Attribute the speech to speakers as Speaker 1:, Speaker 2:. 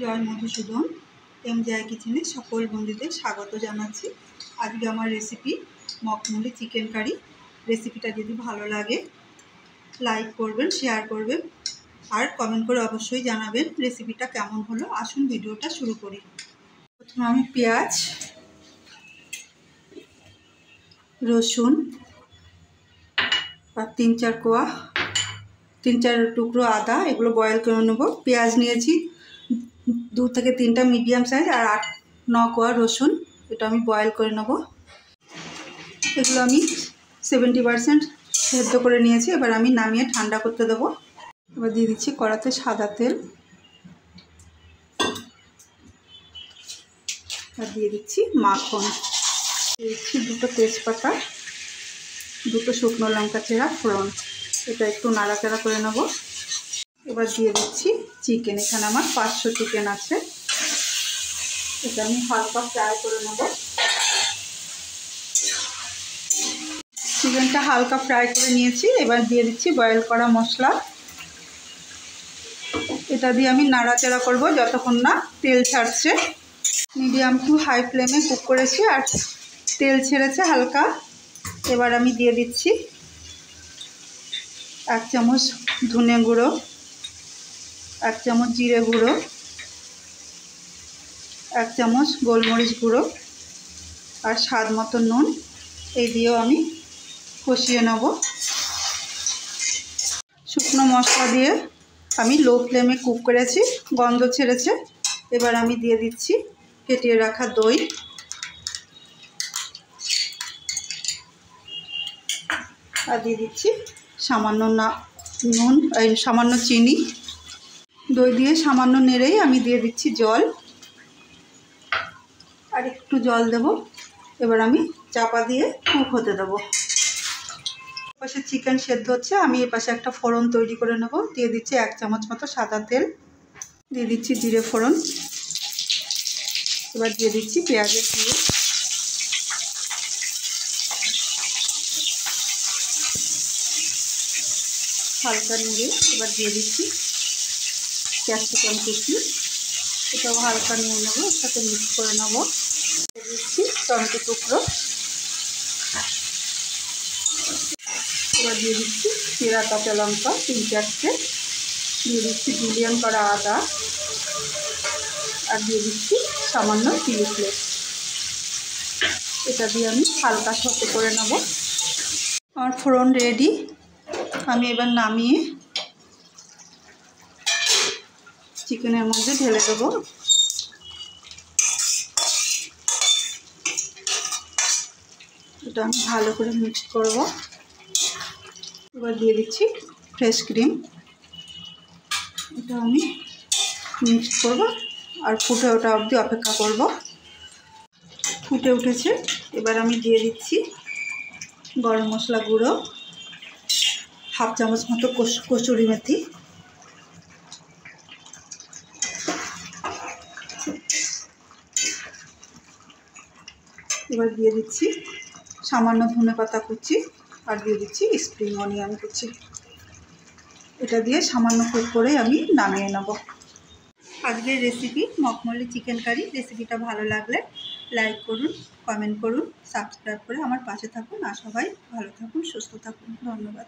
Speaker 1: জয় মধুসূদন এমজেআই কিচেনে সকল বন্ধুদের স্বাগত জানাচ্ছি। আজকে আমার রেসিপি মখমলি চিকেন কারি। রেসিপিটা যদি ভালো লাগে লাইক করবেন, শেয়ার করবেন আর কমেন্ট করে অবশ্যই জানাবেন রেসিপিটা কেমন হলো। আসুন ভিডিওটা শুরু করি। প্রথমে আমি পেঁয়াজ, রসুন আর তিন চার টুকরো আদা এগুলো বয়েল করে নেব। পেঁয়াজ নিয়েছি 2 থেকে 3টা মিডিয়াম সাইজ আর 8-9 কোয়া রসুন, এটা আমি বয়েল করে নেব। এগুলো আমি 70% সেদ্ধ করে নিয়েছি। এবার আমি নামিয়ে ঠান্ডা করতে দেবো। এবার দিয়ে দিচ্ছি কড়াতে সাদা তেল আর দিয়ে দিচ্ছি মাখন, দিয়ে দিচ্ছি 2টো তেজপাতা, 2টো শুকনো লঙ্কা চেরা ফোড়ন। এটা একটু নাড়াচাড়া করে নেব। এবার দিয়ে দিচ্ছি চিকেন। এখানে আমার 500 চিকেন আছে। এটা আমি হালকা ফ্রাই করে নেব। চিকেনটা হালকা ফ্রাই করে নিয়েছি। এবার দিয়ে দিচ্ছি বয়েল করা মশলা। এটা দিয়ে আমি নাড়াচাড়া করব যতক্ষণ না তেল ছাড়ছে। মিডিয়াম টু হাই ফ্লেমে কুক করেছি আর তেল ছেড়েছে হালকা। এবার আমি দিয়ে দিচ্ছি 1 চামচ ধনে গুঁড়ো, 1 চামচ জিরে গুঁড়ো, 1 চামচ গোলমরিচ গুঁড়ো আর স্বাদ মতো নুন। এই দিয়েও আমি কষিয়ে নেব। শুকনো মশলা দিয়ে আমি লো ফ্লেমে কুক করেছি, গন্ধ ছেড়েছে। এবার আমি দিয়ে দিচ্ছি ফেটিয়ে রাখা দই আর দিয়ে দিচ্ছি সামান্য সামান্য চিনি। দই দিয়ে সামান্য নেড়েই আমি দিয়ে দিচ্ছি জল, আর একটু জল দেব। এবার আমি চাপা দিয়ে কুক হতে দেবো। পাশে চিকেন সেদ্ধ হচ্ছে, আমি এ পাশে একটা ফোড়ন তৈরি করে নেব। দিয়ে দিচ্ছি 1 চামচ মতো সাদা তেল, দিয়ে দিচ্ছি জিরে ফোড়ন। এবার দিয়ে দিচ্ছি পেঁয়াজের কুচি, হালকা নেড়ে এবার দিয়ে দিচ্ছি ক্যাপসিকাম কুচি। এটাও হালকা নিয়ে নেবো, এর সাথে মিক্স করে নেবো। দিয়ে দিচ্ছি টমেটো টুকরো। এবার দিয়ে দিচ্ছি চেরা কাঁচা লঙ্কা 3-4টে, দিয়ে দিচ্ছি জুলিয়ান করা আদা আর দিয়ে দিচ্ছি সামান্য চিলি ফ্লেক্স। এটা দিয়ে আমি হালকা সতে করে নেব। আমার ফোড়ন রেডি। আমি এবার নামিয়ে চিকেনের মধ্যে ঢেলে দেবো। এটা আমি ভালো করে মিক্স করব। এবার দিয়ে দিচ্ছি ফ্রেশ ক্রিম। এটা আমি মিক্স করব আর ফুটে ওঠা অবধি অপেক্ষা করব। ফুটে উঠেছে। এবার আমি দিয়ে দিচ্ছি গরম মশলা গুঁড়ো, 1/2 চামচ মতো কসুরি মেথি, এবার দিয়ে দিচ্ছি সামান্য ধনেপাতা কুচি আর দিয়ে দিচ্ছি স্প্রিং অনিয়ন কুচি। এটা দিয়ে সামান্য কুক করে আমি নামিয়ে নেব। আজকের রেসিপি মখমলি চিকেন কারি। রেসিপিটা ভালো লাগলে লাইক করুন, কমেন্ট করুন, সাবস্ক্রাইব করে আমার পাশে থাকুন। আর সবাই ভালো থাকুন, সুস্থ থাকুন। ধন্যবাদ।